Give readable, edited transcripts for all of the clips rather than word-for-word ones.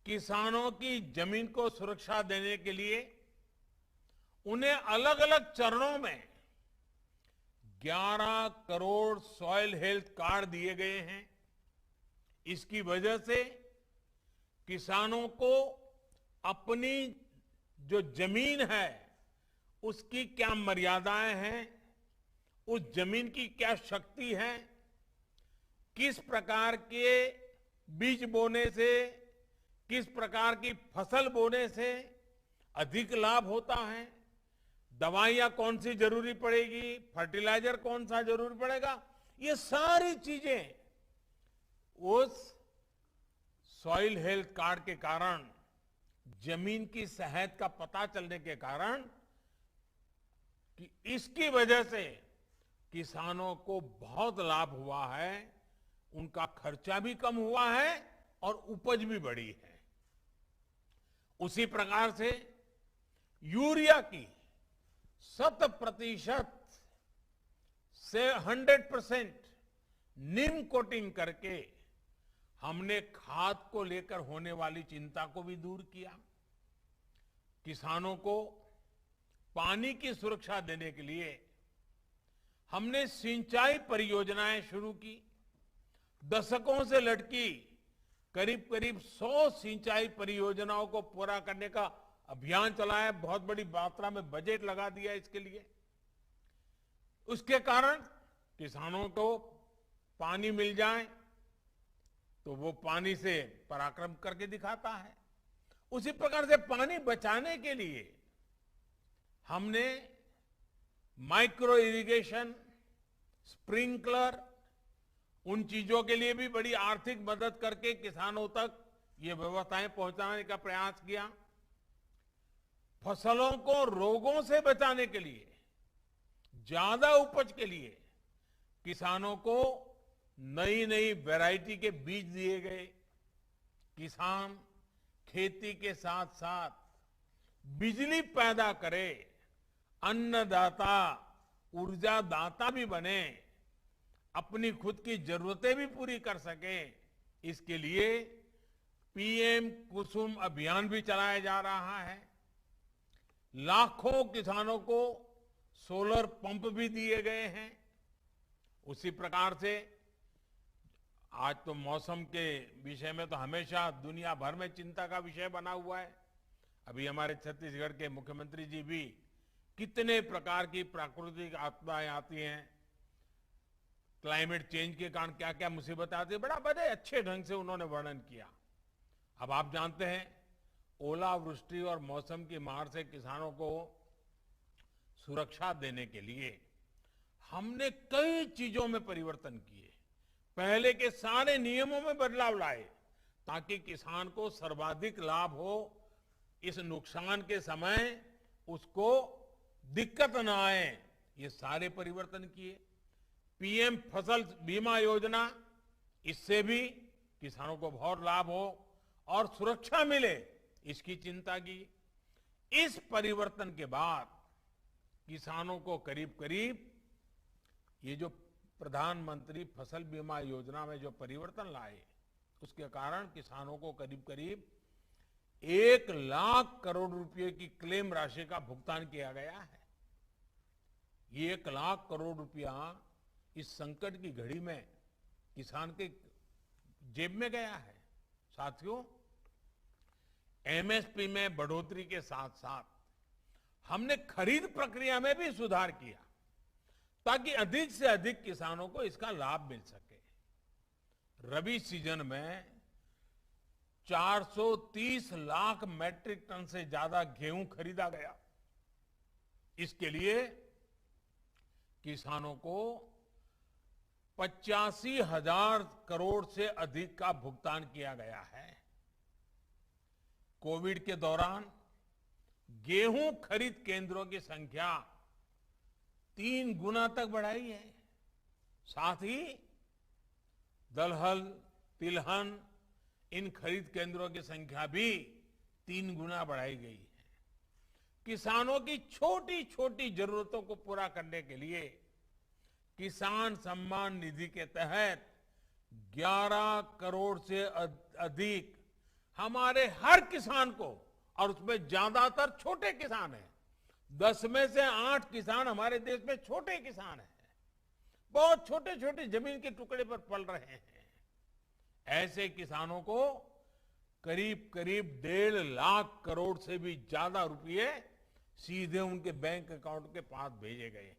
किसानों की जमीन को सुरक्षा देने के लिए उन्हें अलग अलग चरणों में 11 करोड़ सॉइल हेल्थ कार्ड दिए गए हैं। इसकी वजह से किसानों को अपनी जो जमीन है उसकी क्या मर्यादाएं हैं, उस जमीन की क्या शक्ति है, किस प्रकार के बीज बोने से, किस प्रकार की फसल बोने से अधिक लाभ होता है, दवाइयां कौन सी जरूरी पड़ेगी, फर्टिलाइजर कौन सा जरूरी पड़ेगा, ये सारी चीजें उस सॉइल हेल्थ कार्ड के कारण, जमीन की सेहत का पता चलने के कारण, कि इसकी वजह से किसानों को बहुत लाभ हुआ है, उनका खर्चा भी कम हुआ है और उपज भी बढ़ी है। उसी प्रकार से यूरिया की 100% से 100% नीम कोटिंग करके हमने खाद को लेकर होने वाली चिंता को भी दूर किया। किसानों को पानी की सुरक्षा देने के लिए हमने सिंचाई परियोजनाएं शुरू की। दशकों से लटकी करीब करीब 100 सिंचाई परियोजनाओं को पूरा करने का अभियान चलाया। बहुत बड़ी मात्रा में बजट लगा दिया इसके लिए। उसके कारण किसानों को पानी मिल जाए तो वो पानी से पराक्रम करके दिखाता है। उसी प्रकार से पानी बचाने के लिए हमने माइक्रो इरिगेशन, स्प्रिंकलर, उन चीजों के लिए भी बड़ी आर्थिक मदद करके किसानों तक ये व्यवस्थाएं पहुंचाने का प्रयास किया। फसलों को रोगों से बचाने के लिए, ज्यादा उपज के लिए किसानों को नई नई वैरायटी के बीज दिए गए। किसान खेती के साथ साथ बिजली पैदा करे, अन्नदाता, ऊर्जादाता भी बने, अपनी खुद की जरूरतें भी पूरी कर सके, इसके लिए पीएम कुसुम अभियान भी चलाया जा रहा है। लाखों किसानों को सोलर पंप भी दिए गए हैं। उसी प्रकार से आज तो मौसम के विषय में तो हमेशा दुनिया भर में चिंता का विषय बना हुआ है। अभी हमारे छत्तीसगढ़ के मुख्यमंत्री जी भी कितने प्रकार की प्राकृतिक आपदाएं आती हैं, क्लाइमेट चेंज के कारण क्या क्या मुसीबत आती है, बड़ा बड़े अच्छे ढंग से उन्होंने वर्णन किया। अब आप जानते हैं ओलावृष्टि और मौसम की मार से किसानों को सुरक्षा देने के लिए हमने कई चीजों में परिवर्तन किए। पहले के सारे नियमों में बदलाव लाए ताकि किसान को सर्वाधिक लाभ हो, इस नुकसान के समय उसको दिक्कत ना आए, ये सारे परिवर्तन किए। पीएम फसल बीमा योजना, इससे भी किसानों को बहुत लाभ हो और सुरक्षा मिले, इसकी चिंता की। इस परिवर्तन के बाद किसानों को करीब करीब ये जो प्रधानमंत्री फसल बीमा योजना में जो परिवर्तन लाए, उसके कारण किसानों को करीब करीब 1 लाख करोड़ रुपए की क्लेम राशि का भुगतान किया गया है। ये 1 लाख करोड़ रुपया इस संकट की घड़ी में किसान के जेब में गया है। साथियों, एमएसपी में बढ़ोतरी के साथ साथ हमने खरीद प्रक्रिया में भी सुधार किया ताकि अधिक से अधिक किसानों को इसका लाभ मिल सके। रबी सीजन में 430 लाख मैट्रिक टन से ज्यादा गेहूं खरीदा गया। इसके लिए किसानों को 85,000 करोड़ से अधिक का भुगतान किया गया है। कोविड के दौरान गेहूं खरीद केंद्रों की संख्या 3 गुना तक बढ़ाई है। साथ ही दलहन, तिलहन, इन खरीद केंद्रों की संख्या भी 3 गुना बढ़ाई गई है। किसानों की छोटी छोटी जरूरतों को पूरा करने के लिए किसान सम्मान निधि के तहत 11 करोड़ से अधिक हमारे हर किसान को, और उसमें ज्यादातर छोटे किसान हैं, 10 में से 8 किसान हमारे देश में छोटे किसान हैं, बहुत छोटे छोटे जमीन के टुकड़े पर पल रहे हैं। ऐसे किसानों को करीब करीब 1.5 लाख करोड़ से भी ज्यादा रुपए सीधे उनके बैंक अकाउंट के पास भेजे गए हैं।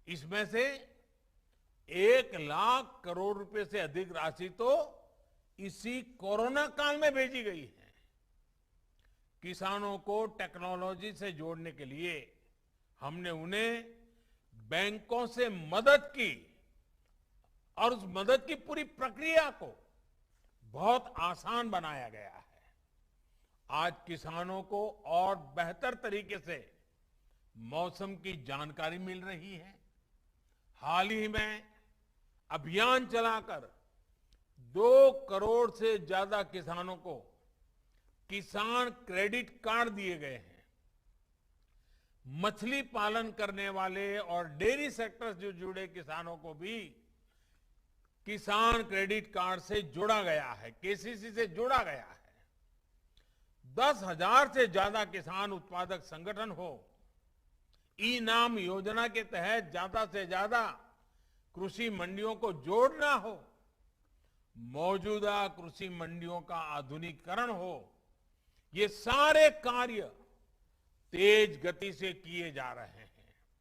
इसमें से 1 लाख करोड़ रुपए से अधिक राशि तो इसी कोरोना काल में भेजी गई है। किसानों को टेक्नोलॉजी से जोड़ने के लिए हमने उन्हें बैंकों से मदद की और उस मदद की पूरी प्रक्रिया को बहुत आसान बनाया गया है। आज किसानों को और बेहतर तरीके से मौसम की जानकारी मिल रही है। हाल ही में अभियान चलाकर 2 करोड़ से ज्यादा किसानों को किसान क्रेडिट कार्ड दिए गए हैं। मछली पालन करने वाले और डेयरी सेक्टर से जुड़े किसानों को भी किसान क्रेडिट कार्ड से जोड़ा गया है, केसीसी से जोड़ा गया है। 10,000 से ज्यादा किसान उत्पादक संगठन हो, ई नाम योजना के तहत ज्यादा से ज्यादा कृषि मंडियों को जोड़ना हो, मौजूदा कृषि मंडियों का आधुनिकीकरण हो, ये सारे कार्य तेज गति से किए जा रहे हैं।